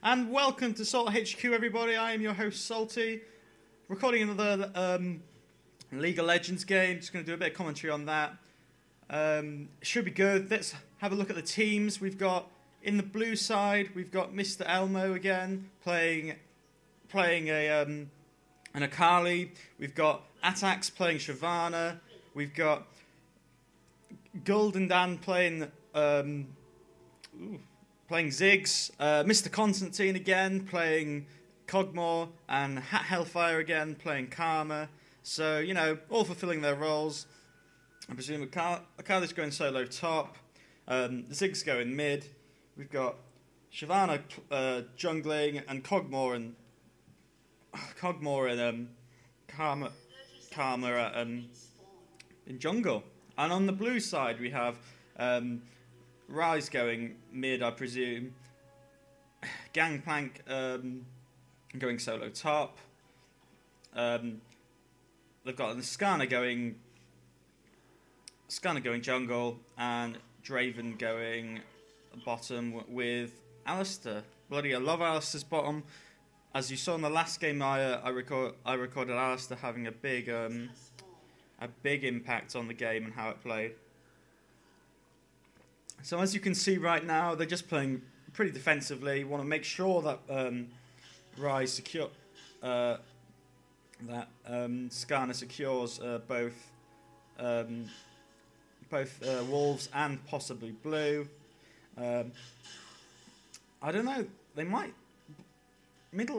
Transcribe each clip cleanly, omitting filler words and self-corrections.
And welcome to Salt HQ, everybody. I am your host, Salty. Recording another League of Legends game. Just going to do a bit of commentary on that. Should be good. Let's have a look at the teams. We've got, in the blue side, we've got Mr. Elmo again, playing an Akali. We've got Atax playing Shyvana. We've got Golden Dan playing Ziggs, Mr. Constantine again playing Cogmore, and Hat Hellfire again playing Karma. So, you know, all fulfilling their roles. I presume Akali's going solo top, Ziggs going mid. We've got Shyvana jungling, and Cogmore and Karma in jungle. And on the blue side we have Rise going mid, I presume. Gangplank going solo top. They've got Skarner going jungle, and Draven going bottom with Alistair. Bloody, I love Alistair's bottom. As you saw in the last game, I recorded Alistair having a big impact on the game and how it played. So as you can see right now, they're just playing pretty defensively. Want to make sure that Rise secure Skarner secures both wolves and possibly blue. I don't know. They might mid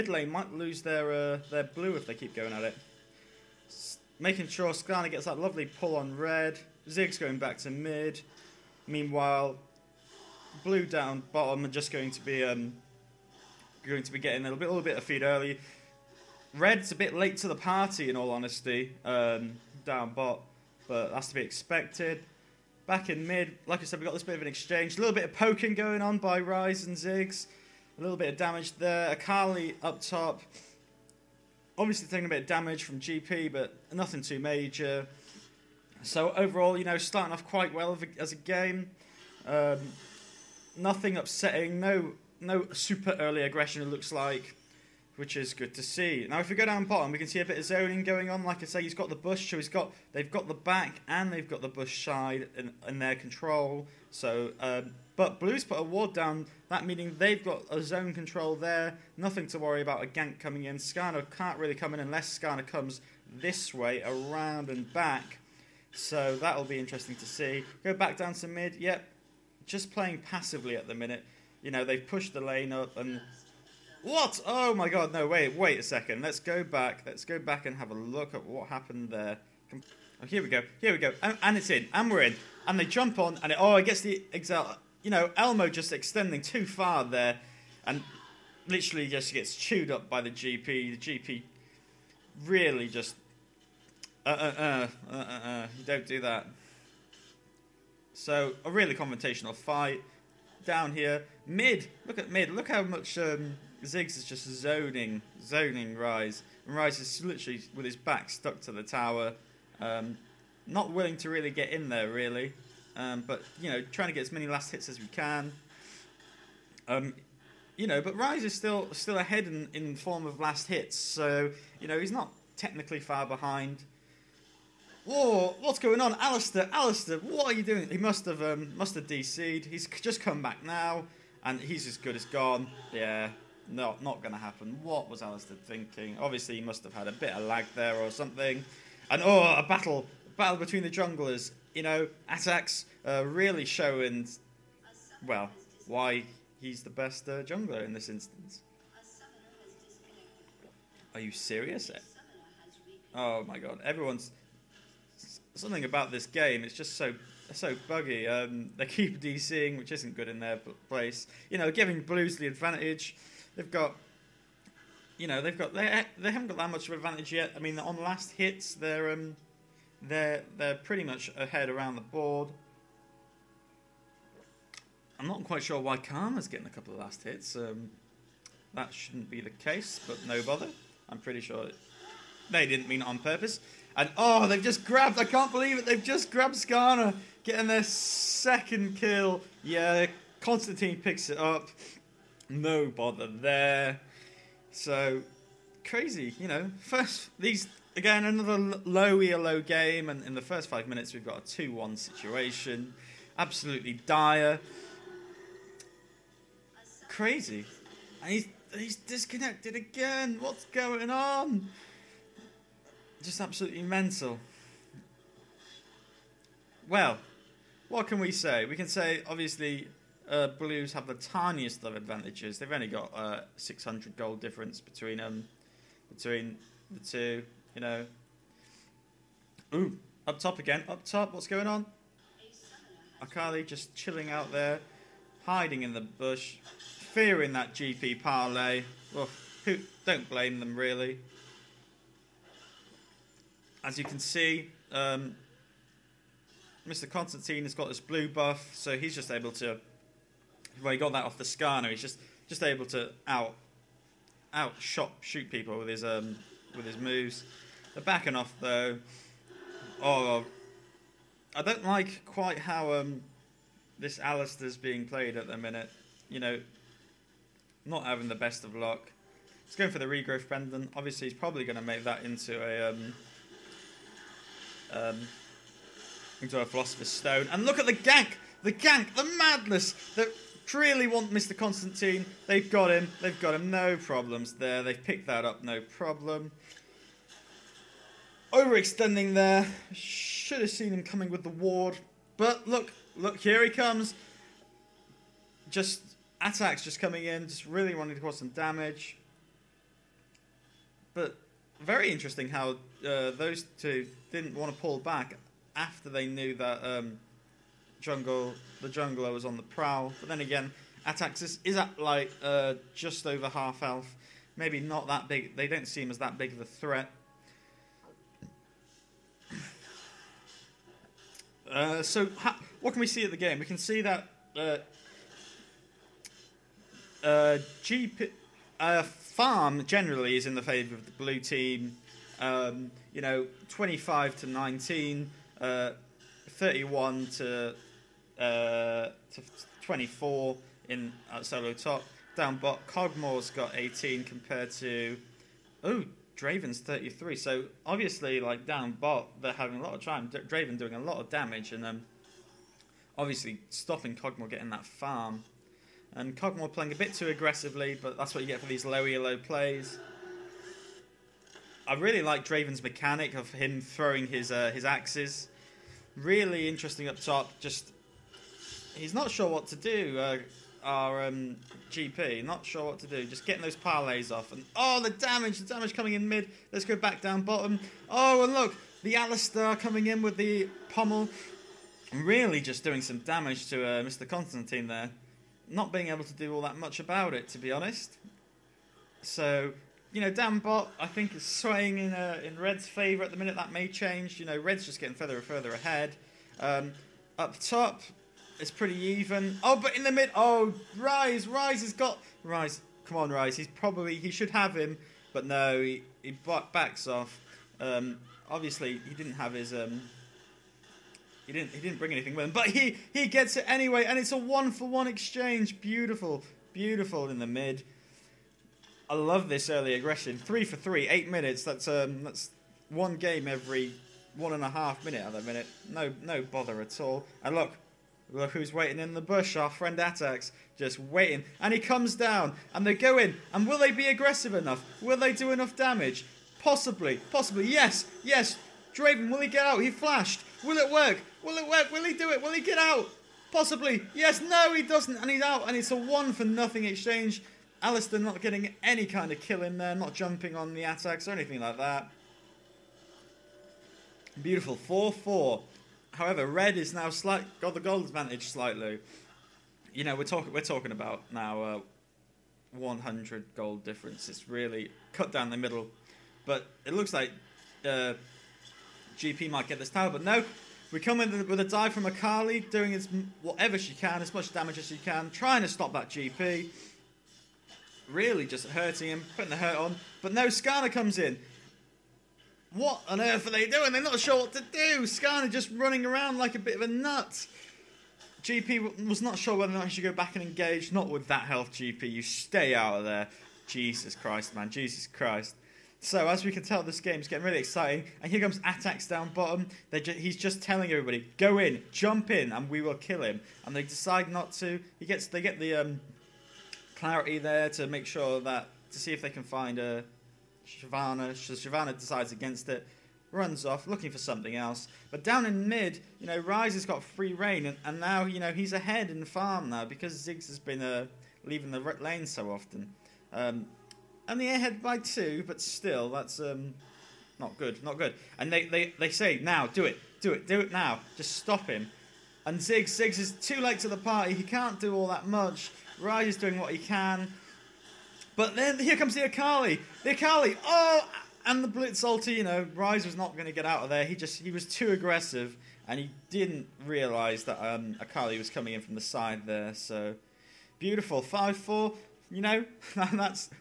lane might lose their blue if they keep going at it. Making sure Skarner gets that lovely pull on red. Ziggs going back to mid. Meanwhile, blue down bottom are just going to be getting a little bit of feed early. Red's a bit late to the party, in all honesty, down bot, but that's to be expected. Back in mid, like I said, we got this bit of an exchange. A little bit of poking going on by Rise and Ziggs. A little bit of damage there. Akali up top. Obviously taking a bit of damage from GP, but nothing too major. So overall, you know, starting off quite well as a game. Nothing upsetting. No super early aggression, it looks like, which is good to see. Now, if we go down bottom, we can see a bit of zoning going on. Like I say, he's got the bush, so they've got the back and they've got the bush side in their control. So, but Blue's put a ward down, that meaning they've got a zone control there. Nothing to worry about a gank coming in. Skarner can't really come in unless Skarner comes this way, around and back. So that'll be interesting to see. Go back down to mid. Yep, just playing passively at the minute. You know, they've pushed the lane up and... What? Oh my god, no, wait a second. Let's go back and have a look at what happened there. Oh, here we go. And it's in, and we're in. And they jump on, and it gets the exact... You know, Elmo just extending too far there, and literally just gets chewed up by the GP. The GP really just... You don't do that. So, a really confrontational fight. Down here, mid. Look at mid. Look how much Ziggs is just zoning Rise. And Rise is literally with his back stuck to the tower, not willing to really get in there, really. But you know, trying to get as many last hits as we can. You know, but Rise is still ahead in form of last hits. So you know, he's not technically far behind. Whoa, what's going on? Alistair, what are you doing? He must have DC'd. He's just come back now, and he's as good as gone. Yeah, not going to happen. What was Alistair thinking? Obviously, he must have had a bit of lag there or something. And a battle between the junglers. You know, Atax really showing, well, why he's the best jungler in this instance. Are you serious? Oh my god, everyone's... Something about this game, it's just so buggy. They keep DCing, which isn't good in their place. You know, giving Blues the advantage. They've got, you know, they haven't got that much of an advantage yet. I mean, on last hits, they're pretty much ahead around the board. I'm not quite sure why Karma's getting a couple of last hits. That shouldn't be the case, but no bother. I'm pretty sure they didn't mean it on purpose. And they've just grabbed, I can't believe it, they've just grabbed Skarner, getting their second kill. Yeah, Constantine picks it up. No bother there. So, crazy, you know. First, these, again, another low ELO game, and in the first 5 minutes we've got a 2-1 situation. Absolutely dire. Crazy. And he's disconnected again. What's going on? Just absolutely mental. Well, what can we say? We can say, obviously, Blues have the tiniest of advantages. They've only got 600 gold difference between the two, you know. Ooh, up top again. Up top, what's going on? Akali just chilling out there, hiding in the bush, fearing that GP parlay. Well, don't blame them, really. As you can see, Mr. Constantine has got this blue buff, so he's just able to... Well, he got that off the Skarner. He's just able to shoot people with his moves. They're backing off though. Oh, I don't like quite how this Alistair's being played at the minute. You know, not having the best of luck. He's going for the regrowth pendant. Obviously, he's probably going to make that into a Philosopher's Stone. And look at the gank, the madness that really want Mr. Constantine. They've got him, no problems there. They've picked that up, no problem. Overextending there. Should have seen him coming with the ward. But look, here he comes. Just attacks just coming in, just really wanting to cause some damage. But very interesting how those two didn't want to pull back after they knew that the jungler was on the prowl. But then again, Atax is at like just over half health. Maybe not that big. They don't seem as that big of a threat. So what can we see at the game? We can see that farm generally is in the favour of the blue team. You know, 25 to 19, 31 to 24 in solo top. Down bot, Cogmore's got 18 compared to Draven's 33. So obviously, like down bot, they're having a lot of time. Draven doing a lot of damage, and obviously stopping Cogmore getting that farm. And Cogmore playing a bit too aggressively, but that's what you get for these low elo plays. I really like Draven's mechanic of him throwing his axes. Really interesting up top. Just he's not sure what to do. Our GP, not sure what to do. Just getting those parlays off. And the damage coming in mid. Let's go back down bottom. Oh, and look, the Alistair coming in with the pommel. Really just doing some damage to Mr. Constantine there. Not being able to do all that much about it, to be honest. So, you know, down bot, I think is swaying in Red's favour at the minute. That may change. You know, Red's just getting further and further ahead. Up top, it's pretty even. Oh, but in the mid, Rise has got... Rise, come on, Rise. He should have him, but no, he backs off. Obviously, he didn't have his... He didn't bring anything with him, but he gets it anyway, and it's a 1-for-1 exchange. Beautiful in the mid. I love this early aggression. 3 for 3, 8 minutes. That's one game every 1.5 minutes at the minute. No bother at all. And look who's waiting in the bush. Our friend Atax just waiting, and he comes down, and they go in. And will they be aggressive enough? Will they do enough damage? Possibly. Yes. Draven, will he get out? He flashed. Will it work? Will he do it? Will he get out? Possibly. Yes, no, he doesn't. And he's out. And it's a 1-for-0 exchange. Alistair not getting any kind of kill in there. Not jumping on the attacks or anything like that. Beautiful. 4-4. However, Red is now got the gold advantage slightly. You know, we're talking about now 100 gold difference. It's really cut down the middle. But it looks like... GP might get this tower, but no. We come in with a dive from Akali, doing whatever she can, as much damage as she can, trying to stop that GP. Really just hurting him, putting the hurt on. But no, Skarner comes in. What on earth are they doing? They're not sure what to do. Skarner just running around like a bit of a nut. GP was not sure whether or not he should go back and engage. Not with that health, GP. You stay out of there. Jesus Christ, man. Jesus Christ. So, as we can tell, this game's getting really exciting. And here comes attacks down bottom. He's just telling everybody, go in, jump in, and we will kill him. And they decide not to. They get the clarity there to make sure that, to see if they can find Shyvana. So Shyvana decides against it, runs off, looking for something else. But down in mid, Ryze has got free reign, and now, he's ahead in the farm now because Ziggs has been leaving the lane so often. And the ahead by 2, but still, that's not good, not good. And they say, now, do it now, just stop him. And Ziggs is too late to the party, he can't do all that much. Ryze is doing what he can. But then here comes the Akali. Oh! And the Blitz ulti, Ryze was not going to get out of there. He was too aggressive, and he didn't realise that Akali was coming in from the side there. So, beautiful. 5-4.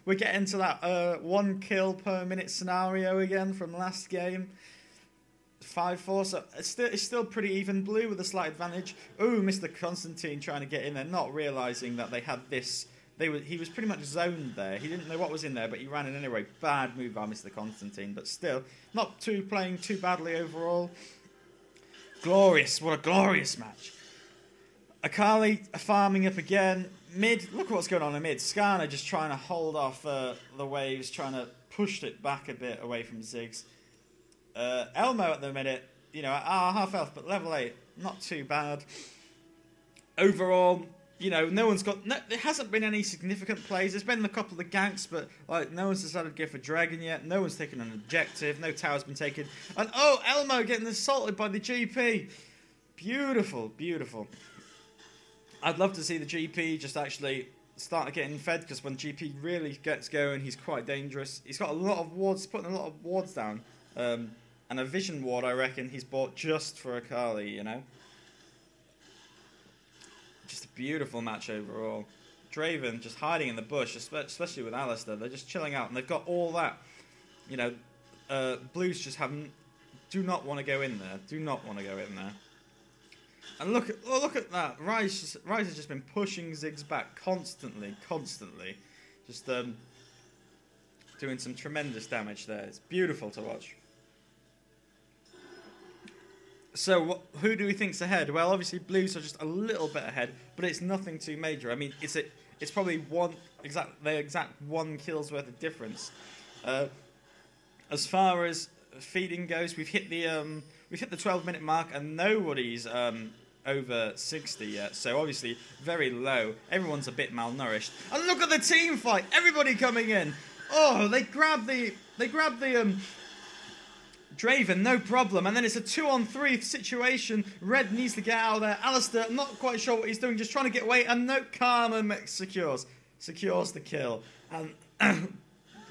We're getting to that 1 kill per minute scenario again from last game. 5-4, so it's still pretty even. Blue with a slight advantage. Ooh, Mr. Constantine trying to get in there, not realising that they had this. He was pretty much zoned there. He didn't know what was in there, but he ran in anyway. Bad move by Mr. Constantine, but still, not playing too badly overall. Glorious, what a glorious match. Akali farming up again. Mid, look at what's going on in mid. Skarner just trying to hold off the waves, trying to push it back a bit away from Ziggs. Elmo at the minute, half health, but level 8, not too bad. Overall, no one's got. There hasn't been any significant plays. There's been a couple of ganks, but no one's decided to go for Dragon yet. No one's taken an objective. No tower's been taken. And Elmo getting assaulted by the GP. Beautiful, beautiful. I'd love to see the GP just actually start getting fed, because when GP really gets going, he's quite dangerous. He's got a lot of wards, putting a lot of wards down. And a vision ward, I reckon, he's bought just for Akali, Just a beautiful match overall. Draven just hiding in the bush, especially with Alistar. They're just chilling out, and they've got all that. Blues just do not want to go in there. Do not want to go in there. And look at that. Ryze has just been pushing Ziggs back constantly. Just doing some tremendous damage there. It's beautiful to watch. So, who do we think's ahead? Well, obviously Blues are just a little bit ahead, but it's nothing too major. I mean, it's probably the exact 1 kill's worth of difference. As far as feeding goes, we've hit the 12-minute mark, and nobody's over 60 yet. So obviously very low. Everyone's a bit malnourished. And look at the team fight! Everybody coming in. Oh, they grab the Draven, no problem. And then it's a 2-on-3 situation. Red needs to get out of there. Alistar, not quite sure what he's doing, just trying to get away. And no, Karma secures the kill. And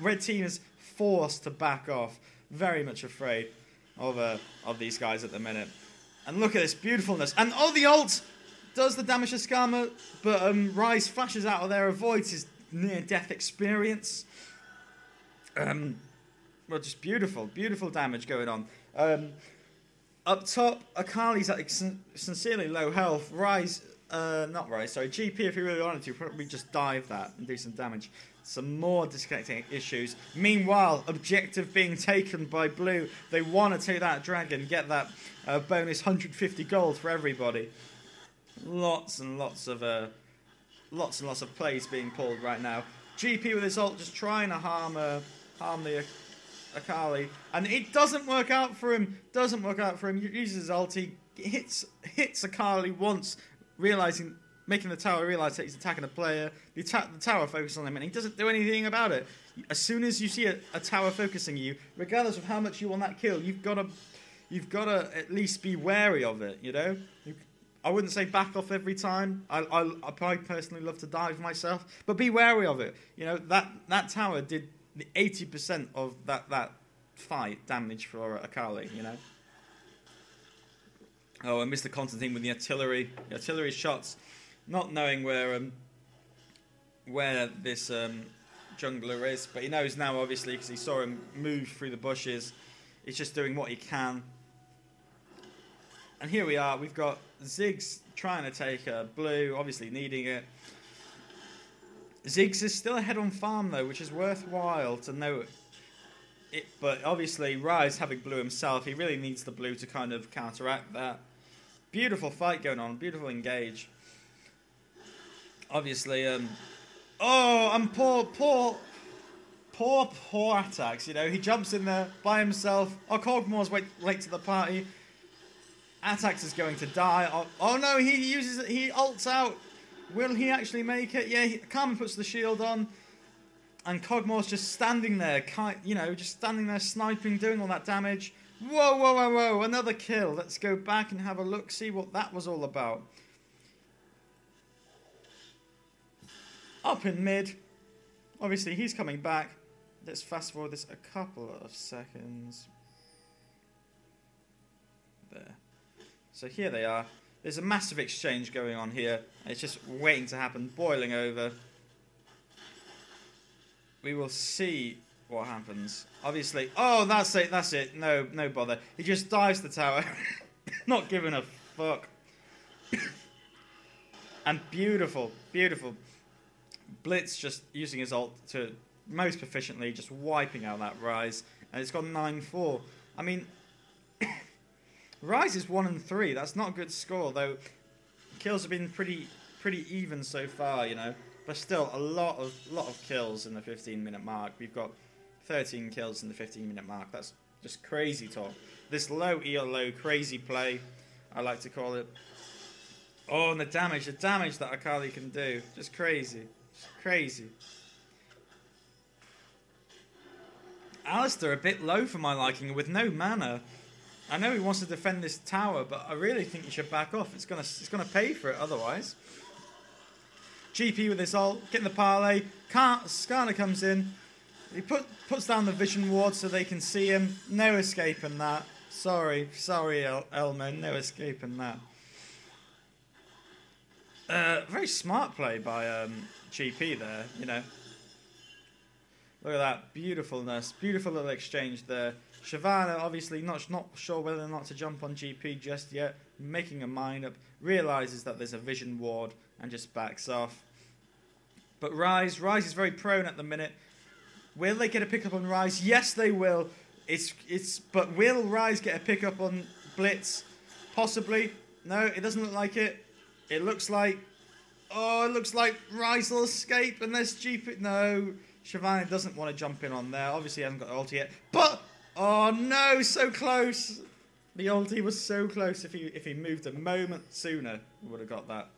Red team is forced to back off. Very much afraid of these guys at the minute. And look at this beautifulness. And the ult does the damage to Skarma, but Ryze flashes out of there, avoids his near-death experience. Well, just beautiful damage going on. Up top, Akali's at sincerely low health. GP, if he really wanted to, probably just dive that and do some damage. Some more disconnecting issues. Meanwhile, objective being taken by Blue. They want to take that dragon, get that bonus 150 gold for everybody. Lots and lots of plays being pulled right now. GP with his ult just trying to harm the Akali, and it doesn't work out for him. He uses his ult, he hits Akali once, making the tower realise that he's attacking a player. The tower focuses on him, and he doesn't do anything about it. As soon as you see a tower focusing you, regardless of how much you want that kill, you've got to at least be wary of it. I wouldn't say back off every time. I personally love to dive myself, but be wary of it. That tower did the 80% of that fight damage for Akali. Oh, and Mr. Constantine with the artillery shots, not knowing where this jungler is, but he knows now, obviously, because he saw him move through the bushes. He's just doing what he can. And here we are. We've got Ziggs trying to take blue, obviously needing it. Ziggs is still ahead on farm, though, which is worthwhile to note. But obviously, Rise having blue himself, he really needs the blue to kind of counteract that. Beautiful fight going on. Beautiful engage. Obviously, oh, and poor attacks. You know, he jumps in there by himself. Oh, Cogmore's late to the party. Atax is going to die. Oh no, he ults out. Will he actually make it? Yeah, Carmen puts the shield on. And Cogmore's just standing there, you know, just standing there sniping, doing all that damage. Whoa, whoa, whoa, whoa, another kill. Let's go back and have a look, see what that was all about. Up in mid. Obviously, he's coming back. Let's fast forward this a couple of seconds. There. So here they are. There's a massive exchange going on here. It's just waiting to happen, boiling over. We will see what happens. Obviously, oh, that's it. No bother. He just dives the tower, not giving a fuck. And beautiful. Blitz just using his ult to most proficiently, just wiping out that Rise, and it's got 9-4. I mean, Rise is 1-3. That's not a good score, though. Kills have been pretty even so far, you know. But still, a lot of kills in the 15-minute mark. We've got 13 kills in the 15-minute mark. That's just crazy talk. This low ELO crazy play, I like to call it. Oh, and the damage that Akali can do, just crazy, Alistair a bit low for my liking, with no mana. I know he wants to defend this tower, but I really think he should back off. It's gonna pay for it otherwise. GP with his ult, getting the parlay. Skarner comes in. He puts down the vision ward so they can see him. No escaping that. Sorry, Elmo. No escaping that. Very smart play by GP there, you know. Look at that beautifulness. Beautiful little exchange there. Shyvana obviously not sure whether or not to jump on GP just yet. Making a mind up. Realises that there's a vision ward and just backs off. But Rise is very prone at the minute. Will they get a pickup on Rise? Yes, they will. But will Rise get a pickup on Blitz? Possibly. No, it doesn't look like it. It looks like Rise will escape unless GP. No, Shyvana doesn't want to jump in on there. Obviously, he hasn't got ulti yet. But oh no, so close. The ulti was so close. If he moved a moment sooner, he would have got that.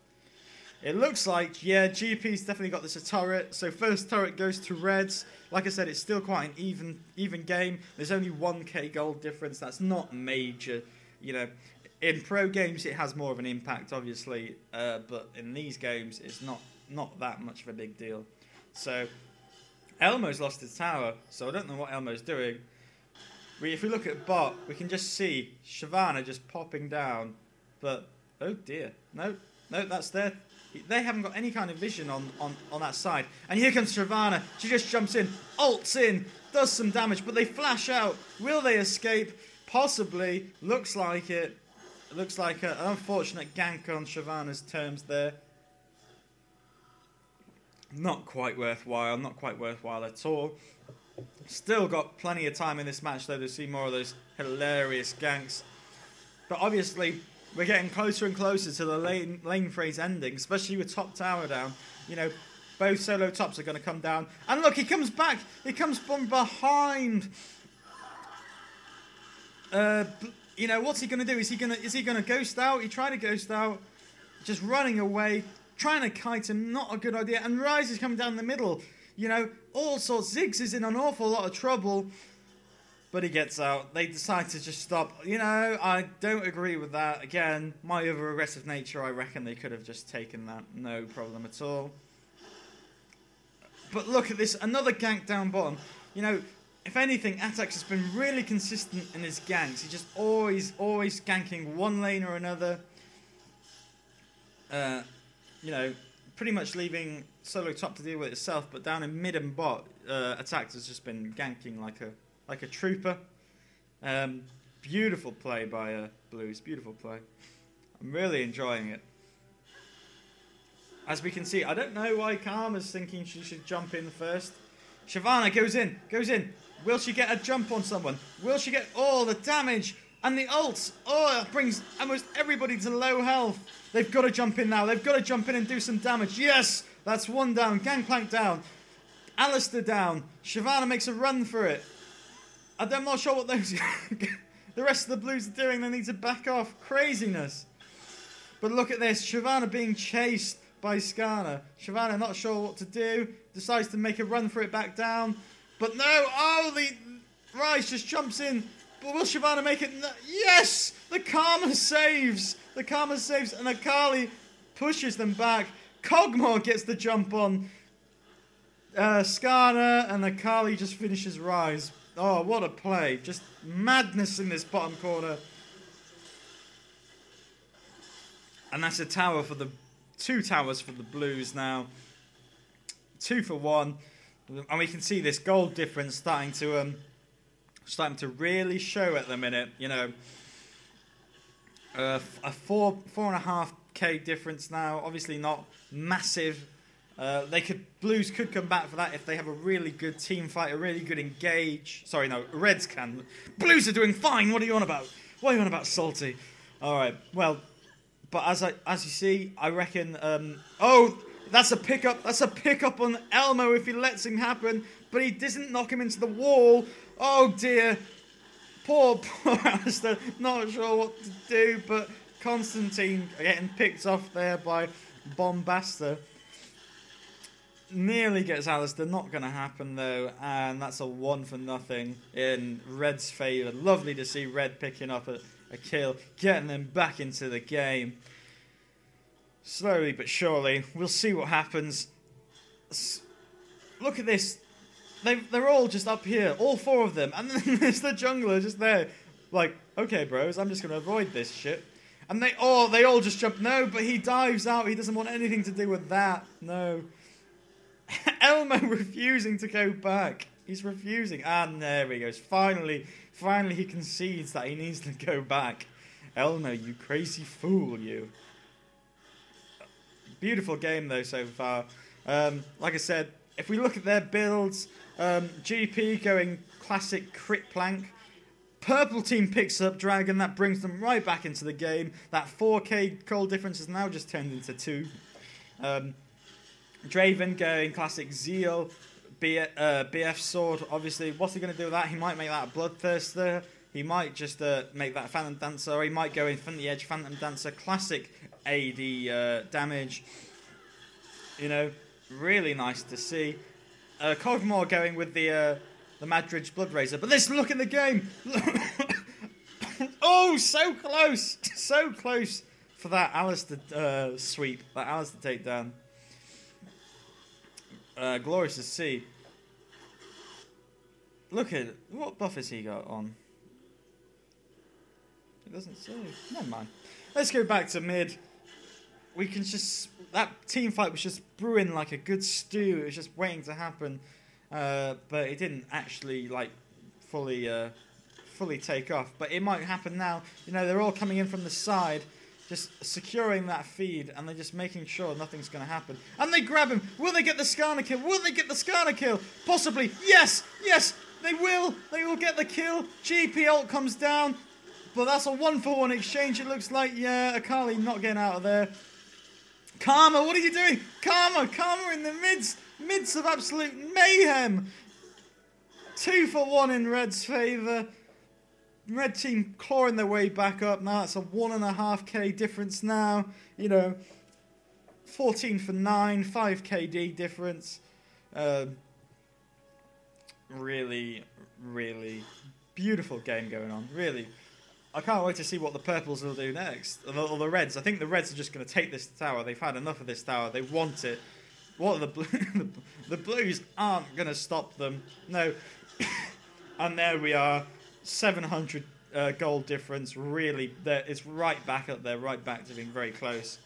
It looks like, yeah, GP's definitely got this a turret. So first turret goes to Reds. Like I said, it's still quite an even game. There's only 1k gold difference. That's not major. You know, in pro games it has more of an impact, obviously. But in these games, it's not that much of a big deal. So Elmo's lost his tower. So I don't know what Elmo's doing. If we look at bot, we can just see Shyvana just popping down. But, oh dear. No, that's there. They haven't got any kind of vision on that side. And here comes Shyvana. She just jumps in, ults in, does some damage, but they flash out. Will they escape? Possibly. Looks like it. Looks like an unfortunate gank on Shyvana's terms there. Not quite worthwhile. Not quite worthwhile at all. Still got plenty of time in this match, though, to see more of those hilarious ganks. But obviously, we're getting closer and closer to the lane phase ending, especially with top tower down. You know, both solo tops are going to come down. And look, he comes back. He comes from behind. You know, what's he going to do? Is he going to ghost out? He tried to ghost out, just running away, trying to kite him. Not a good idea. And Rise is coming down the middle. You know, all sorts. Ziggs is in an awful lot of trouble. But he gets out. They decide to just stop. You know, I don't agree with that. Again, my over-aggressive nature, I reckon they could have just taken that. No problem at all. But look at this. Another gank down bottom. You know, if anything, Atax has been really consistent in his ganks. He's just always ganking one lane or another. You know, pretty much leaving solo top to deal with itself. But down in mid and bot, Atax has just been ganking like a trooper. Beautiful play by Blues. Beautiful play. I'm really enjoying it. As we can see, I don't know why Karma's thinking she should jump in first. Shyvana goes in. Goes in. Will she get a jump on someone? Will she get... Oh, the damage. And the ults. Oh, it brings almost everybody to low health. They've got to jump in now. They've got to jump in and do some damage. Yes! That's one down. Gangplank down. Alistair down. Shyvana makes a run for it. I'm not sure what those... the rest of the Blues are doing. They need to back off. Craziness. But look at this. Shyvana being chased by Skarner. Shyvana not sure what to do. Decides to make a run for it back down. But no. Oh, the Rise just jumps in. But will Shyvana make it? No. Yes! The Karma saves. The Karma saves. And Akali pushes them back. Cogmore gets the jump on Skarner. And Akali just finishes Rise. Oh, what a play. Just madness in this bottom corner. And that's a tower for the... 2 towers for the Blues now. 2 for 1. And we can see this gold difference starting to really show at the minute. You know, a 4.5k difference now. Obviously not massive. Blues could come back for that if they have a really good team fight, a really good engage. Sorry, no, Reds can. Blues are doing fine. What are you on about? What are you on about, Salty? All right, well, but as you see, I reckon. Oh, that's a pickup. That's a pickup on Elmo if he lets him happen, but he doesn't knock him into the wall. Oh dear, poor Alistair. Not sure what to do, but Constantine getting picked off there by Bombasta. Nearly gets Alistair, not going to happen though, and that's a 1-0 in Red's favour. Lovely to see Red picking up a kill, getting them back into the game. Slowly but surely, we'll see what happens. Look at this, they're all just up here, all 4 of them, and then there's the jungler just there. Like, okay bros, I'm just going to avoid this shit. And they all just jump, no, but he dives out, he doesn't want anything to do with that, no. Elmo refusing to go back. He's refusing. And there he goes. Finally he concedes that he needs to go back. Elmo, you crazy fool, you. Beautiful game, though, so far. Like I said, if we look at their builds, GP going classic crit plank. Purple team picks up Dragon. That brings them right back into the game. That 4k goal difference has now just turned into 2. Draven going classic Zeal, BF sword. Obviously, what's he going to do with that? He might make that a Bloodthirster. He might just make that Phantom Dancer. Or he might go in front of the edge Phantom Dancer. Classic AD damage. You know, really nice to see. Cogmore going with the Madridge Bloodrazor. But let's look at the game. Oh, so close. So close for that Alistair sweep. That Alistair takedown. Glorious to see. Look at what buff has he got on. It doesn't say. Never mind. Let's go back to mid. We can just that team fight was just brewing like a good stew. It was just waiting to happen, but it didn't actually like fully take off. But it might happen now. You know, they're all coming in from the side. Just securing that feed, and they're just making sure nothing's going to happen. And they grab him. Will they get the Skarner kill? Will they get the Skarner kill? Possibly. Yes! Yes! They will! They will get the kill. GP ult comes down. But that's a 1-for-1 exchange, it looks like. Yeah, Akali not getting out of there. Karma, what are you doing? Karma in the midst of absolute mayhem. 2-for-1 in Red's favour. Red team clawing their way back up. Now that's a 1.5k difference now. You know, 14 for 9, 5 KD difference. Really, really beautiful game going on. Really. I can't wait to see what the purples will do next. Or the reds. I think the reds are just going to take this tower. They've had enough of this tower. They want it. What are the blues aren't going to stop them. No. And there we are. 700 gold difference. Really, it's right back up there. Right back to being very close.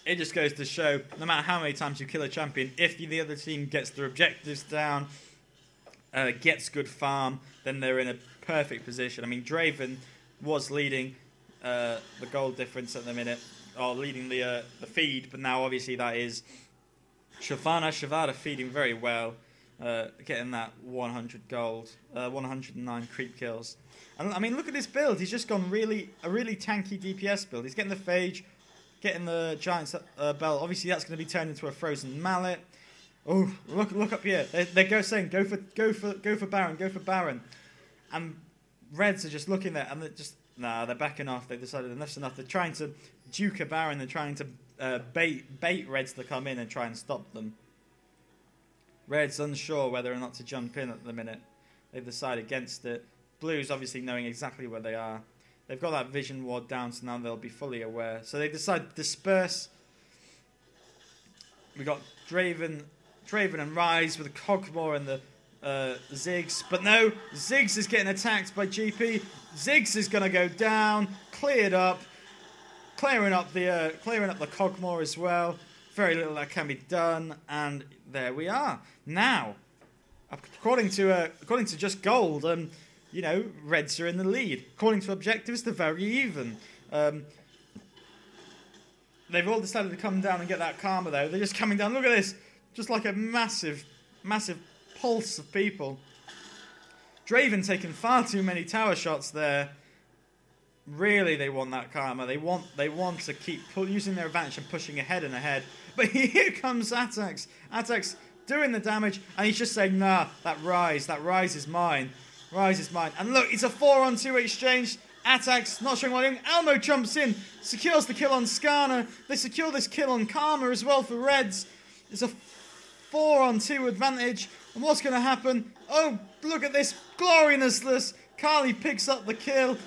It just goes to show, no matter how many times you kill a champion, if the other team gets their objectives down, gets good farm, then they're in a perfect position. I mean, Draven was leading the gold difference at the minute, or leading the feed, but now obviously that is Shyvana feeding very well, getting that 100 gold, 109 creep kills. And I mean, look at this build. He's just gone a really tanky DPS build. He's getting the Phage, getting the Giant's belt. Obviously, that's going to be turned into a frozen mallet. Oh, look up here. They're saying go for Baron. And Reds are just looking there, and they're backing off. They've decided enough's enough. They're trying to duke a Baron. They're trying to bait Reds to come in and try and stop them. Red's unsure whether or not to jump in at the minute. They've decided against it. Blues obviously knowing exactly where they are. They've got that vision ward down, so now they'll be fully aware. So they decide to disperse. We got Draven and Rise with the Cogmore and the Ziggs. But no, Ziggs is getting attacked by GP. Ziggs is going to go down. Clearing up the Cogmore as well. Very little that can be done, and there we are. Now, according to just gold, Reds are in the lead. According to objectives, they're very even. They've all decided to come down and get that karma, though. They're just coming down. Look at this. Just like a massive pulse of people. Draven taking far too many tower shots there. Really, they want that karma. They want to keep using their advantage and pushing ahead and ahead. But here comes Atax. Atax doing the damage, and he's just saying, nah, that Rise is mine. Rise is mine. And look, it's a 4-on-2 exchange. Atax not showing what doing. Elmo jumps in, secures the kill on Skarner. They secure this kill on Karma as well for Reds. It's a 4-on-2 advantage. And what's going to happen? Oh, look at this. Gloriousness. Carly picks up the kill.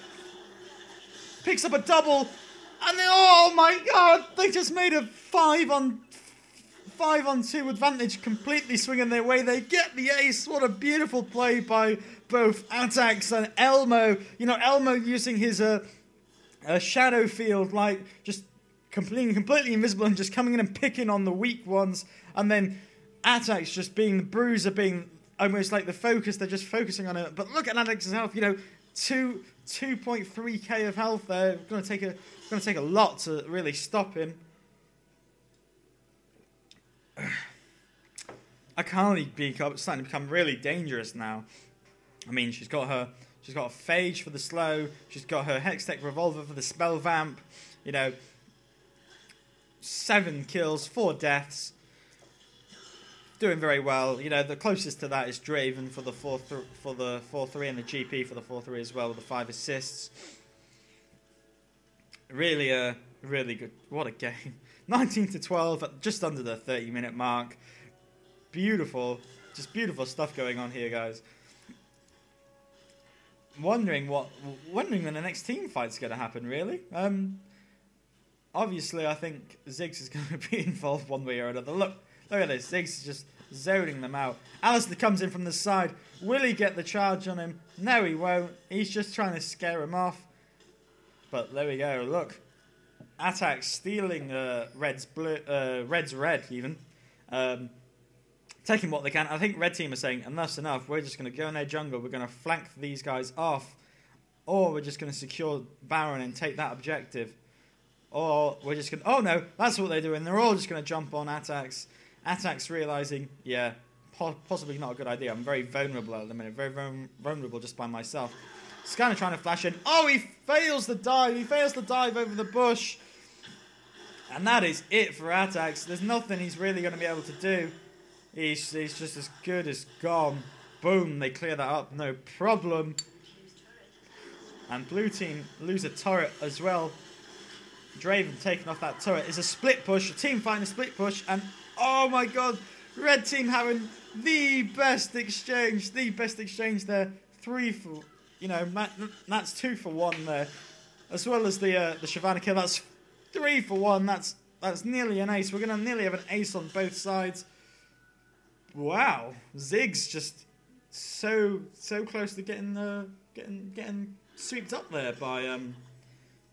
Picks up a double. And then, oh my god, they just made a 5-on-2 advantage, completely swinging their way. They get the ace. What a beautiful play by both Atax and Elmo. Elmo using his shadow field, like just completely invisible and just coming in and picking on the weak ones. And then Atax just being the bruiser, being almost like the focus. They're just focusing on it. But look at Atax's health. 2.3k of health there. It's going to take a lot to really stop him. Akali starting to become really dangerous now. I mean, she's got a Phage for the slow. She's got her Hextech Revolver for the spell vamp. 7 kills, 4 deaths. Doing very well. The closest to that is Draven for the 4-3 and the GP for the 4-3 as well with the 5 assists. Really good. What a game. 19-12 at just under the 30-minute mark. Beautiful stuff going on here, guys. Wondering when the next team fight's going to happen, really. Obviously, I think Ziggs is going to be involved one way or another. Look at this. Ziggs is just zoning them out. Alistair comes in from the side. Will he get the charge on him? No, he won't. He's just trying to scare him off. But there we go. Look. Atax stealing Red's red, even. Taking what they can. I think Red Team are saying, enough's enough. We're just going to go in their jungle. We're going to flank these guys off. Or we're just going to secure Baron and take that objective. Or we're just going to... Oh, no. That's what they're doing. They're all just going to jump on Atax. Atax realising, yeah, possibly not a good idea. I'm very vulnerable at the minute. Very vulnerable just by myself. Skarner trying to flash in. Oh, he fails the dive. He fails the dive over the bush. And that is it for Atax. There's nothing he's really going to be able to do. He's just as good as gone. Boom, they clear that up. No problem. And blue team lose a turret as well. Draven taking off that turret. It's a split push. A team fighting a split push. And oh my god, Red Team having the best exchange. The best exchange there. 3 for... that's 2 for 1 there. As well as the Shyvana kill. That's 3 for 1. That's nearly an ace. We're going to nearly have an ace on both sides. Wow. Ziggs just so close to getting swept up there by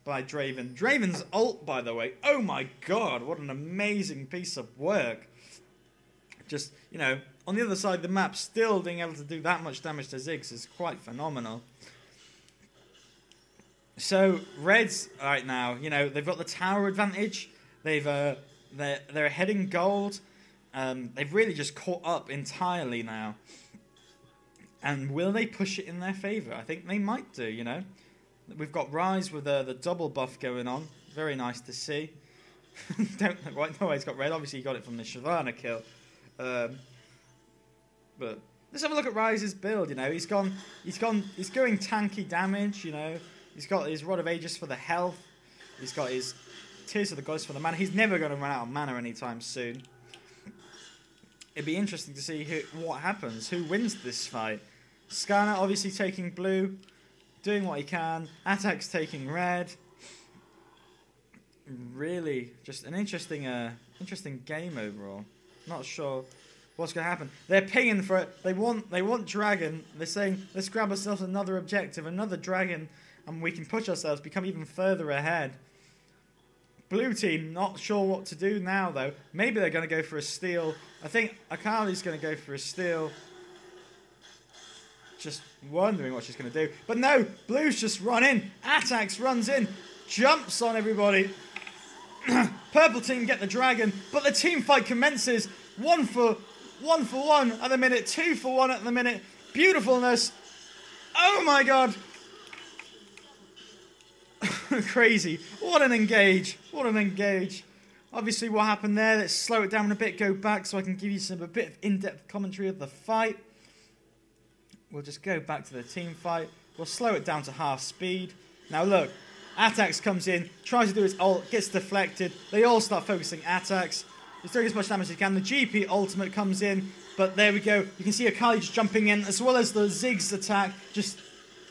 Draven. Draven's ult, by the way. Oh my god, what an amazing piece of work. Just, you know, on the other side of the map, still being able to do that much damage to Ziggs is quite phenomenal. So, Reds right now, you know, they've got the tower advantage. They're heading gold. They've really just caught up entirely now. And will they push it in their favour? I think they might do, you know. We've got Rise with the double buff going on. Very nice to see. Don't know why he's got red. Obviously, he got it from the Shyvana kill. But let's have a look at Rise's build. You know, he's going tanky damage. You know, he's got his Rod of Aegis for the health. He's got his Tears of the Gods for the mana. He's never going to run out of mana anytime soon. It'd be interesting to see what happens. Who wins this fight? Skarner obviously taking blue, doing what he can. Atak's taking red. Really, just an interesting game overall. Not sure what's going to happen. They're pinging for it. They want dragon. They're saying, let's grab ourselves another objective, another dragon, and we can push ourselves, become even further ahead. Blue team, not sure what to do now, though. Maybe they're going to go for a steal. I think Akali's going to go for a steal. Just wondering what she's going to do. But no, Blue's just run in. Atax runs in. Jumps on everybody. Purple team get the dragon. But the team fight commences. One for one at the minute. 2 for 1 at the minute. Beautifulness. Oh my god. Crazy. What an engage. What an engage. Obviously what happened there, let's slow it down a bit, go back so I can give you a bit of in-depth commentary of the fight. We'll just go back to the team fight. We'll slow it down to half speed. Now look, Atax comes in, tries to do his ult, gets deflected. They all start focusing Atax. He's doing as much damage as he can. The GP ultimate comes in, but there we go. You can see Akali just jumping in, as well as the Ziggs attack. Just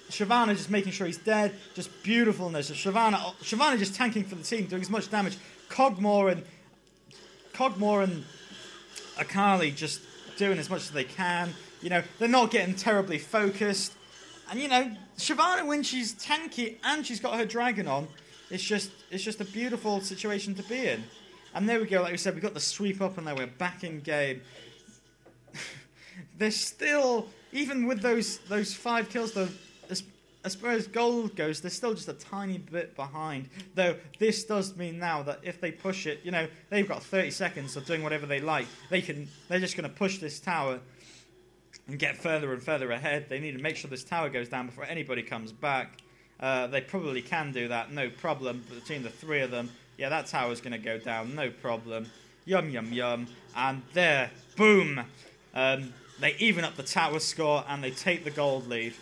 Shyvana just making sure he's dead. Just beautifulness. Shyvana just tanking for the team, doing as much damage. Cogmore and Akali just doing as much as they can. You know, they're not getting terribly focused. And, you know, Shyvana, when she's tanky and she's got her dragon on, it's just a beautiful situation to be in. And there we go, like we said, we got the sweep up and now we're back in game. They're still, even with those 5 kills, though, as far as gold goes, they're still just a tiny bit behind. Though this does mean now that if they push it, you know, they've got 30 seconds of doing whatever they like. They're just going to push this tower and get further and further ahead. They need to make sure this tower goes down before anybody comes back. They probably can do that, no problem. But between the 3 of them, yeah, that tower's going to go down, no problem. Yum, yum, yum. And there, boom. They even up the tower score and they take the gold lead.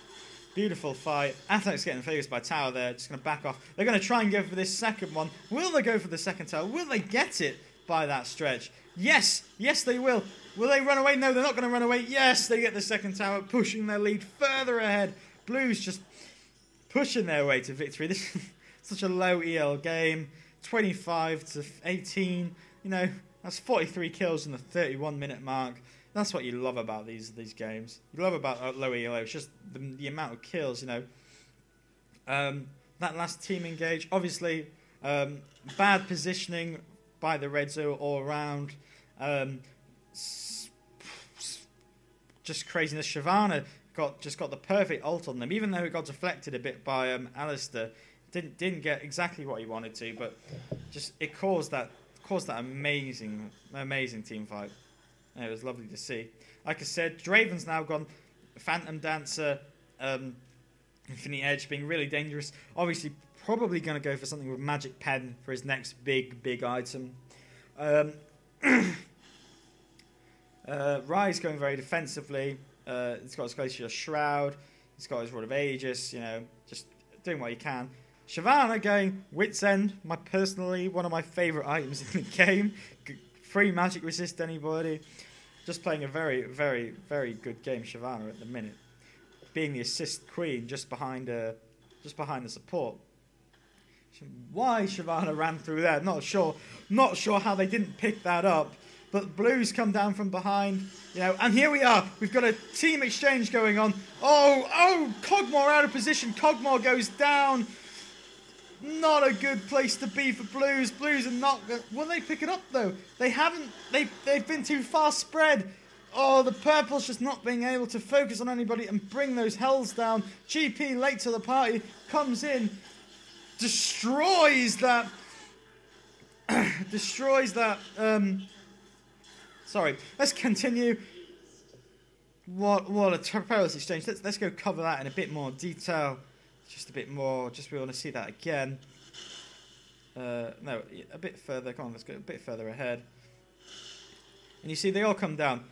Beautiful fight. Atak's getting focused by tower there. Just going to back off. They're going to try and go for this second one. Will they go for the second tower? Will they get it by that stretch? Yes. Yes, they will. Will they run away? No, they're not going to run away. Yes, they get the second tower, pushing their lead further ahead. Blues just pushing their way to victory. This is such a low EL game. 25 to 18. You know, that's 43 kills in the 31-minute mark. That's what you love about these games. You love about low ELO. It's just the amount of kills, you know. That last team engage, obviously, bad positioning by the Redzo all around. Just craziness. Shyvana just got the perfect ult on them, even though it got deflected a bit by Alistair. Didn't get exactly what he wanted to, but just it caused that amazing team fight. It was lovely to see. Like I said, Draven's now gone Phantom Dancer, Infinite Edge, being really dangerous. Obviously, probably going to go for something with Magic Pen for his next big item. Rise going very defensively. He's got his Glacial Shroud. He's got his Rod of Aegis, you know, just doing what he can. Shyvana going Wit's End, personally one of my favourite items in the game. Free magic resist anybody. Just playing a very, very, very good game, Shyvana, at the minute. Being the assist queen just behind the support. Why Shyvana ran through there, not sure. Not sure how they didn't pick that up. But Blues come down from behind, you know, and here we are. We've got a team exchange going on. Oh, Cogmore out of position. Cogmore goes down. Not a good place to be for Blues. Blues are not going... Will they pick it up, though? They haven't. They've been too far spread. Oh, the Purple's just not being able to focus on anybody and bring those hells down. GP, late to the party, comes in, destroys that... sorry, let's continue. What a perilous exchange. Let's go cover that in a bit more detail. Just a bit more, we want to see that again. No, a bit further. Come on, let's go a bit further ahead. And you see they all come down.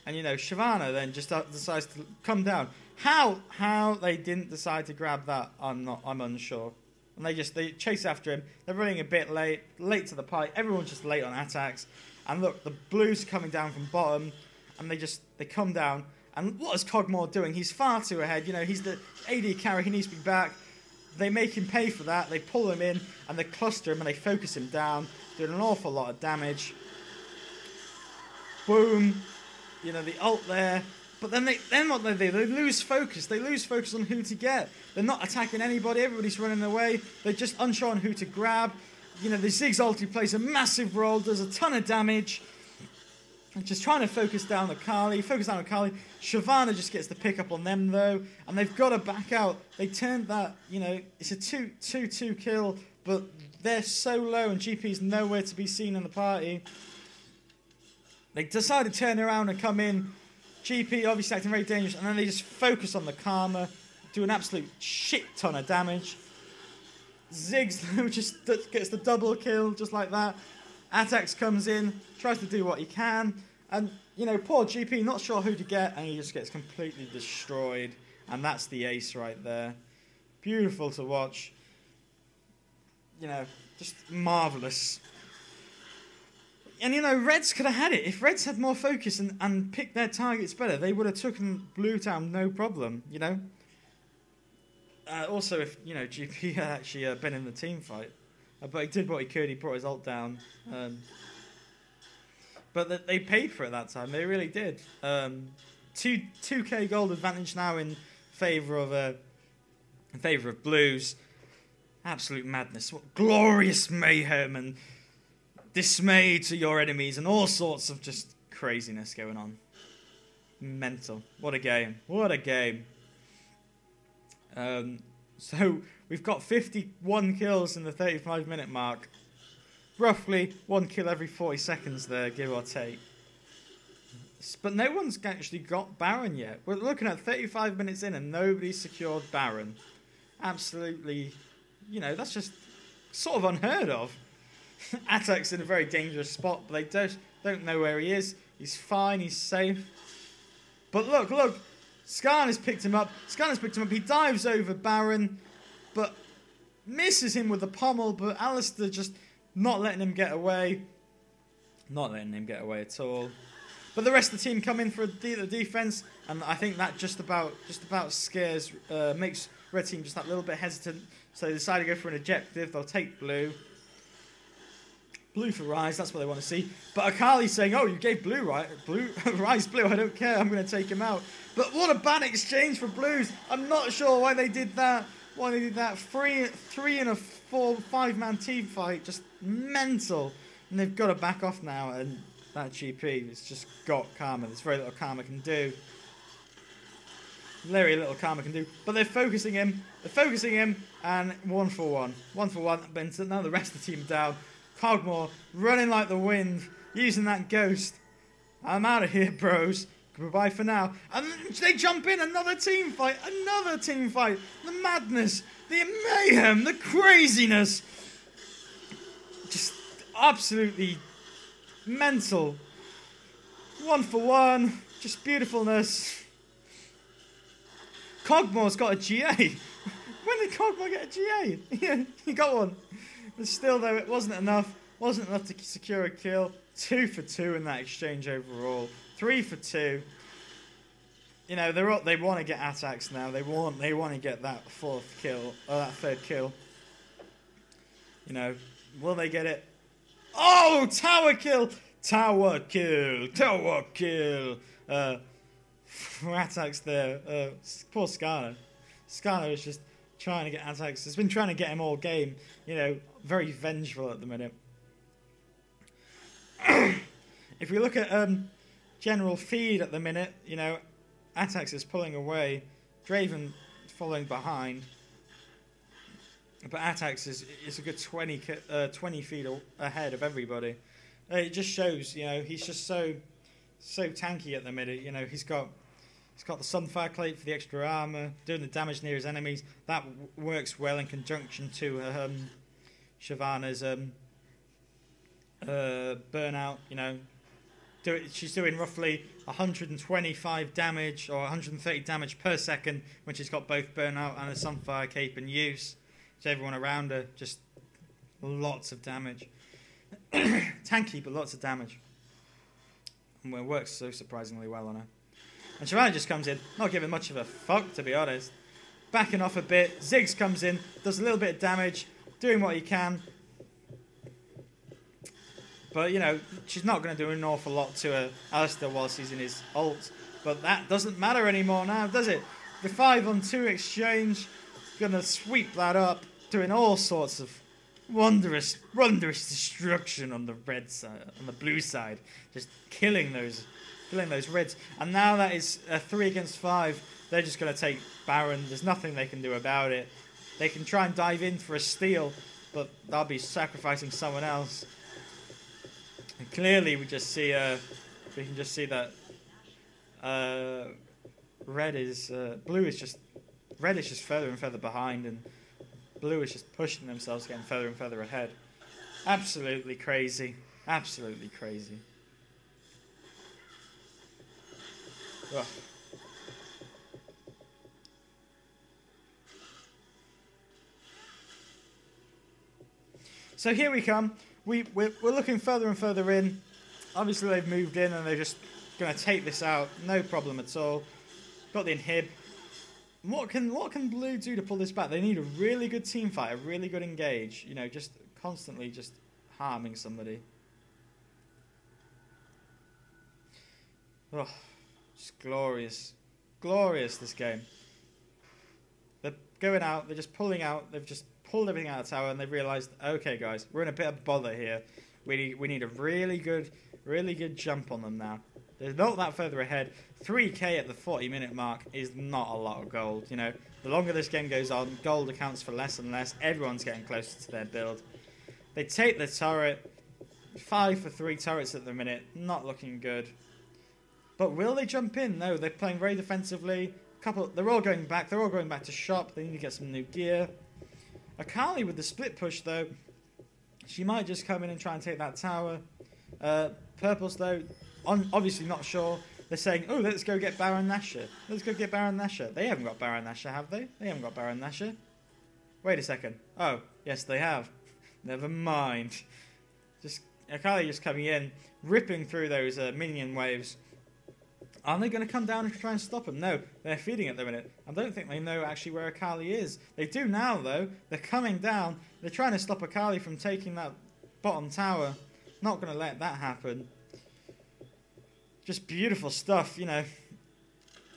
And you know, Shyvana then just decides to come down. How they didn't decide to grab that, I'm unsure. And they chase after him. They're running a bit late to the party. Everyone's just late on attacks. And look, the Blues are coming down from bottom, and they come down. And what is Cogmore doing? He's far too ahead. You know, he's the AD carry. He needs to be back. They make him pay for that. They pull him in, and they cluster him, and they focus him down, doing an awful lot of damage. Boom. You know, the ult there. But then what they do, they lose focus. They lose focus on who to get. They're not attacking anybody. Everybody's running away. They're just unsure on who to grab. You know, the Ziggs ulti plays a massive role, does a ton of damage. And just trying to focus down the Kali. Shyvana just gets the pick up on them, though. And they've got to back out. They turned that, you know, it's a 2-2 kill. But they're so low and GP's nowhere to be seen in the party. They decide to turn around and come in. GP obviously acting very dangerous, and then they just focus on the Karma, do an absolute shit ton of damage. Ziggs just gets the double kill, just like that. Atax comes in, tries to do what he can, and, you know, poor GP, not sure who to get, and he just gets completely destroyed. And that's the ace right there. Beautiful to watch. You know, just marvellous. And, you know, Reds could have had it. If Reds had more focus and picked their targets better, they would have taken Blue Town no problem, you know. Also, if, you know, GP had actually been in the team fight. But he did what he could. He brought his ult down. But they paid for it that time. They really did. 2k gold advantage now in favour of Blues. Absolute madness. What glorious mayhem and dismay to your enemies and all sorts of just craziness going on. Mental. What a game. What a game. So we've got 51 kills in the 35-minute mark. Roughly 1 kill every 40 seconds there, give or take. But no one's actually got Baron yet. We're looking at 35 minutes in and nobody's secured Baron. Absolutely, you know, that's just sort of unheard of. Atak's in a very dangerous spot, but they don't know where he is. He's fine, he's safe. But look, Skarner's picked him up. He dives over Baron, but misses him with the pommel, but Alistair just not letting him get away. Not letting him get away at all. But the rest of the team come in for the defense, and I think that just about scares, makes Red Team just that little bit hesitant. So they decide to go for an objective. They'll take Blue. Blue for Rise, that's what they want to see. But Akali's saying, oh, you gave Blue, right? Rise Blue, I don't care, I'm going to take him out. But what a bad exchange for Blues. I'm not sure why they did that. Three in a 5-man team fight, just mental. And they've got to back off now, and that GP has just got Karma. There's very little Karma can do. Very little Karma can do. But they're focusing him, and 1 for 1. 1 for 1, but now the rest of the team are down. Cogmore running like the wind, using that ghost. I'm out of here, bros. Goodbye for now. And they jump in, another team fight. The madness, the mayhem, the craziness. Just absolutely mental. 1 for 1, just beautifulness. Cogmore's got a GA. When did Cogmore get a GA? Yeah, he got one. But still, though, it wasn't enough. Wasn't enough to secure a kill. 2 for 2 in that exchange overall. 3 for 2. You know, they want to get attacks now. They want to get that third kill. You know, will they get it? Oh, tower kill! Tower kill! For attacks there. Poor Skarner. Skarner is just trying to get Atax. It's been trying to get him all game. You know, very vengeful at the minute. If we look at general feed at the minute, you know, Atax is pulling away, Draven following behind, but Atax is a good 20 feet ahead of everybody. It just shows, you know, he's just so tanky at the minute. You know, he's got the Sunfire Plate for the extra armor, doing the damage near his enemies. That works well in conjunction to Shyvana's burnout. You know, she's doing roughly 125 damage or 130 damage per second when she's got both burnout and a Sunfire Cape in use. So everyone around her, just lots of damage. Tanky, but lots of damage. And it works so surprisingly well on her. And Shyvana just comes in, not giving much of a fuck, to be honest. Backing off a bit. Ziggs comes in, does a little bit of damage, doing what he can. But, you know, she's not going to do an awful lot to Alistair whilst he's in his ult. But that doesn't matter anymore now, does it? The 5-on-2 exchange, going to sweep that up, doing all sorts of wondrous destruction on the red side, on the blue side. Just killing those reds. And now that is a 3 against 5. They're just going to take Baron. There's nothing they can do about it. They can try and dive in for a steal, but they'll be sacrificing someone else. And clearly, we can just see that red is just further and further behind, and blue is just pushing themselves, getting further and further ahead. Absolutely crazy. Absolutely crazy. Ugh. So here we come. We're looking further and further in. Obviously they've moved in and they're just going to take this out. No problem at all. Got the inhib. What can blue do to pull this back? They need a really good team fight, a really good engage. You know, just constantly just harming somebody. Oh, just glorious. Glorious, this game. They're going out, they're just pulling out, they've just pulled everything out of the tower and they've realised, okay guys, we're in a bit of bother here. We need a really good jump on them now. They're not that further ahead. 3k at the 40-minute mark is not a lot of gold. You know, the longer this game goes on, gold accounts for less and less. Everyone's getting closer to their build. They take the turret. 5 for 3 turrets at the minute. Not looking good. But will they jump in? No, they're playing very defensively. They're all going back. They're all going back to shop. They need to get some new gear. Akali with the split push, though. She might just come in and try and take that tower. Purples, though, obviously not sure. They're saying, oh, let's go get Baron Nashor. Let's go get Baron Nashor. They haven't got Baron Nashor, have they? They haven't got Baron Nashor. Wait a second. Oh, yes, they have. Never mind. Akali just coming in, ripping through those minion waves. Are they going to come down and try and stop them? No, they're feeding at the minute. I don't think they know actually where Akali is. They do now, though. They're coming down. They're trying to stop Akali from taking that bottom tower. Not going to let that happen. Just beautiful stuff, you know.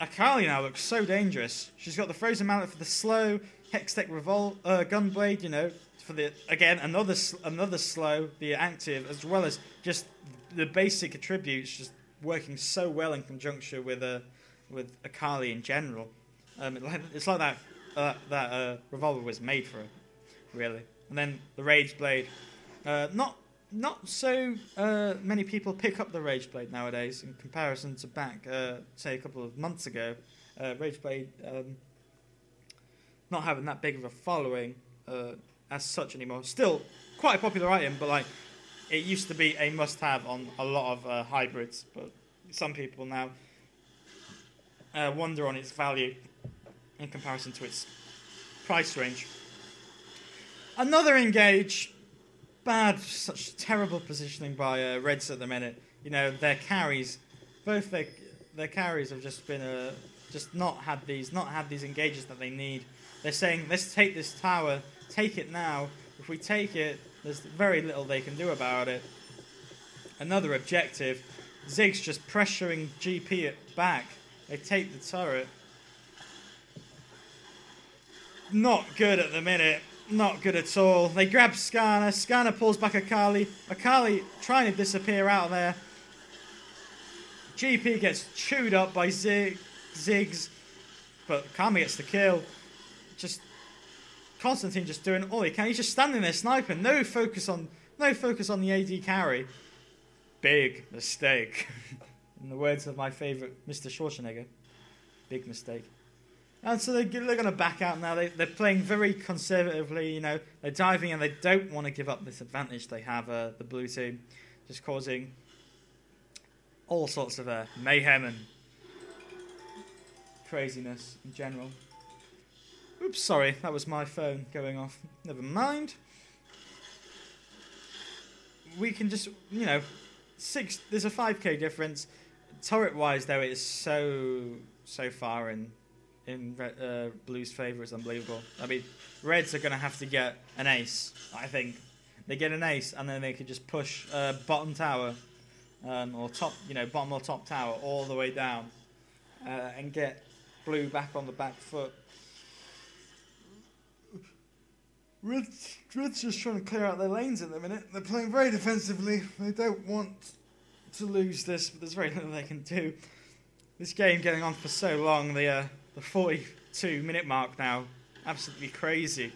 Akali now looks so dangerous. She's got the Frozen Mallet for the slow, Hextech Gunblade, you know, for the, again, another slow, the active, as well as just the basic attributes, just working so well in conjunction with Akali in general. It's like that revolver was made for her, really. And then the Rage Blade. Not so many people pick up the Rage Blade nowadays in comparison to back, say, a couple of months ago. Rage Blade not having that big of a following as such anymore. Still quite a popular item, but like it used to be a must-have on a lot of hybrids. But some people now wonder on its value in comparison to its price range. Another engage. Bad, such terrible positioning by Reds at the minute. You know, their carries, both their carries have just been just not had these engages that they need. They're saying, let's take this tower, take it now. If we take it, there's very little they can do about it. Another objective, Ziggs just pressuring GP back. They take the turret. not good at the minute. Not good at all. They grab Skarner. Skarner pulls back Akali. Akali trying to disappear out of there. GP gets chewed up by Ziggs. But Kami gets the kill. Just Constantine just doing all he can. He's just standing there sniping. No focus on the AD carry. Big mistake. In the words of my favourite Mr. Schwarzenegger. Big mistake. And so they're going to back out now. They're playing very conservatively, you know. They're diving and they don't want to give up this advantage they have, the blue team. Just causing all sorts of mayhem and craziness in general. Oops, sorry. That was my phone going off. Never mind. We can just, you know, there's a 5k difference. Turret-wise, though, it is so far in Blue's favour. It's unbelievable. I mean, Reds are going to have to get an ace, I think. They get an ace, and then they can just push bottom tower, or top, you know, bottom or top tower all the way down, and get Blue back on the back foot. Reds just trying to clear out their lanes at the minute. They're playing very defensively. They don't want to lose this, but there's very little they can do. This game getting on for so long, the 42-minute mark now, absolutely crazy.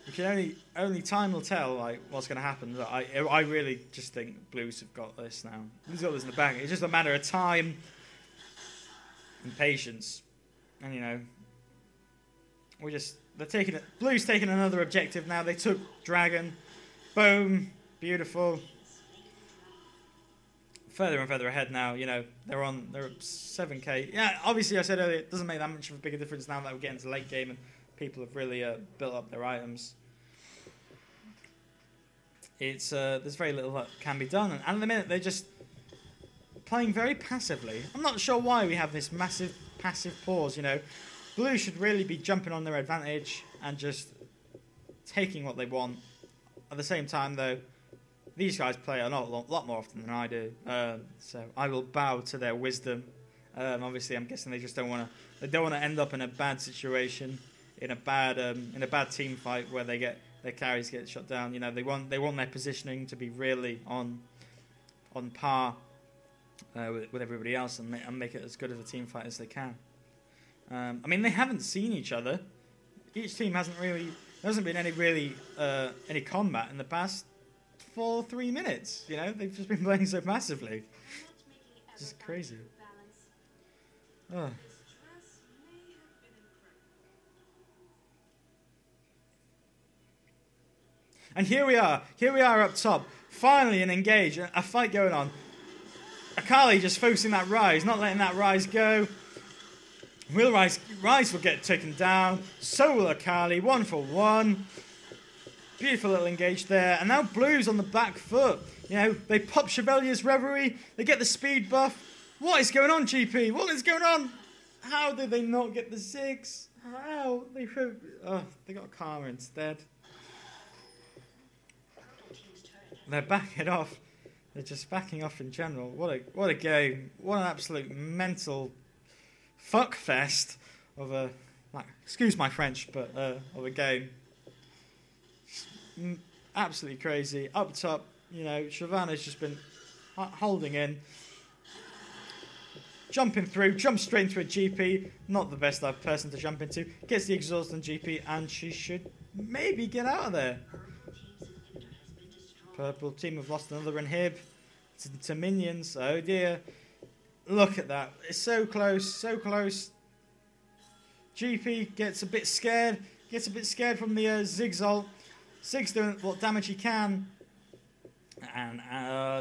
We can only time will tell like what's going to happen. But I really just think Blues have got this now. Blues got this in the bag. It's just a matter of time and patience, and you know, they're taking it. Blues taking another objective now. They took Dragon, boom, beautiful. Further and further ahead now, you know, they're at 7k. Yeah, obviously I said earlier, it doesn't make that much of a bigger difference now that we're getting to late game and people have really built up their items. It's there's very little that can be done, and at the minute they're just playing very passively. I'm not sure why we have this massive passive pause, you know. Blue should really be jumping on their advantage and just taking what they want. At the same time, though, these guys play a lot more often than I do, so I will bow to their wisdom. Obviously, I'm guessing they just don't want to end up in a bad situation, in a bad team fight where their carries get shut down. You know, they want their positioning to be really on par with everybody else and make it as good of a team fight as they can. I mean, they haven't seen each other. Each team hasn't been any combat in the past 3 minutes. You know, they've just been playing so massively. Just crazy. Oh. And here we are up top. Finally an engage, a fight going on. Akali just focusing that Rise, not letting that Rise go. Will Rise will get taken down. So will Akali, 1 for 1. Beautiful little engage there. And now Blue's on the back foot. You know, they pop Chevalier's Reverie. They get the speed buff. What is going on, GP? What is going on? How did they not get the 6? How? They got Karma instead. They're backing off. They're just backing off in general. What a game. What an absolute mental fuck fest of a, excuse my French, but of a game. Absolutely crazy. Up top, you know, Shyvana's just been holding in. Jumping through, jumps straight into a GP. Not the best person to jump into. Gets the exhaust on GP, and she should maybe get out of there. Purple team have lost another inhib to minions. Oh dear. Look at that. It's so close, so close. GP gets a bit scared. Gets a bit scared from the Ziggs ult. Ziggs doing what damage he can. And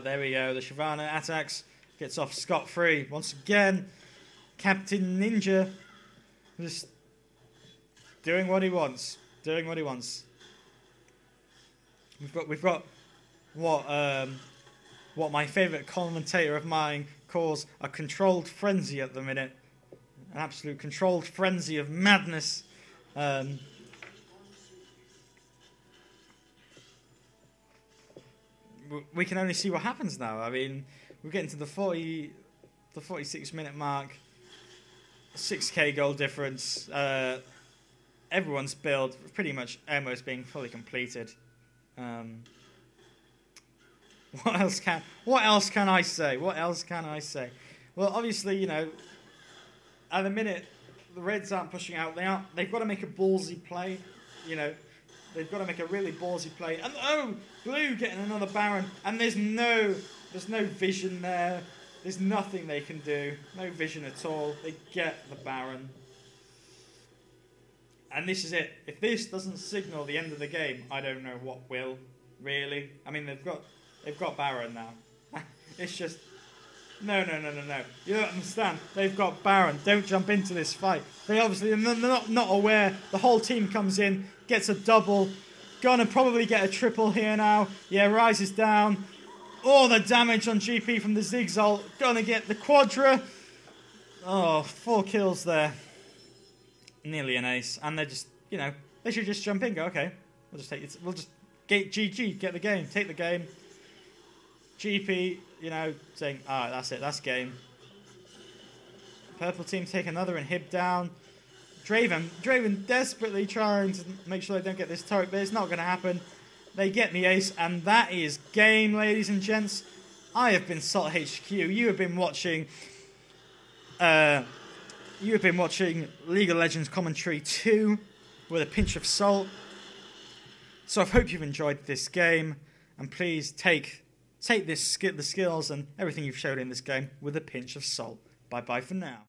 there we go. The Shyvana attacks. Gets off scot-free. Once again, Captain Ninja just doing what he wants. Doing what he wants. We've got what my favourite commentator of mine calls a controlled frenzy at the minute. An absolute controlled frenzy of madness. We can only see what happens now. I mean, we're getting to the 46-minute mark. 6k goal difference. everyone's build pretty much almost being fully completed. What else can I say? What else can I say? Well, obviously, you know, at the minute, the Reds aren't pushing out. They've got to make a ballsy play. You know, they've got to make a really ballsy play. And oh, Blue getting another Baron, and there's no vision there. There's nothing they can do. No vision at all. They get the Baron. And this is it. If this doesn't signal the end of the game, I don't know what will, really. I mean, they've got Baron now. It's just... No. You don't understand. They've got Baron. Don't jump into this fight. They obviously are not aware. The whole team comes in, gets a double. Gonna probably get a triple here now. Yeah, rises down. Oh, the damage on GP from the Ziggs ult. Gonna get the Quadra. Oh, 4 kills there. Nearly an ace. And they're just, you know, they should just jump in. Go, okay, we'll just take it. We'll just get GG, get the game, take the game. GP, you know, saying, alright, that's it, that's game. Purple team take another inhib down. Draven desperately trying to make sure they don't get this turret, but it's not going to happen. They get the ace, and that is game, ladies and gents. I have been Salt HQ. You have been watching League of Legends Commentary 2 with a pinch of salt. So I hope you've enjoyed this game, and please take the skills and everything you've showed in this game with a pinch of salt. Bye bye for now.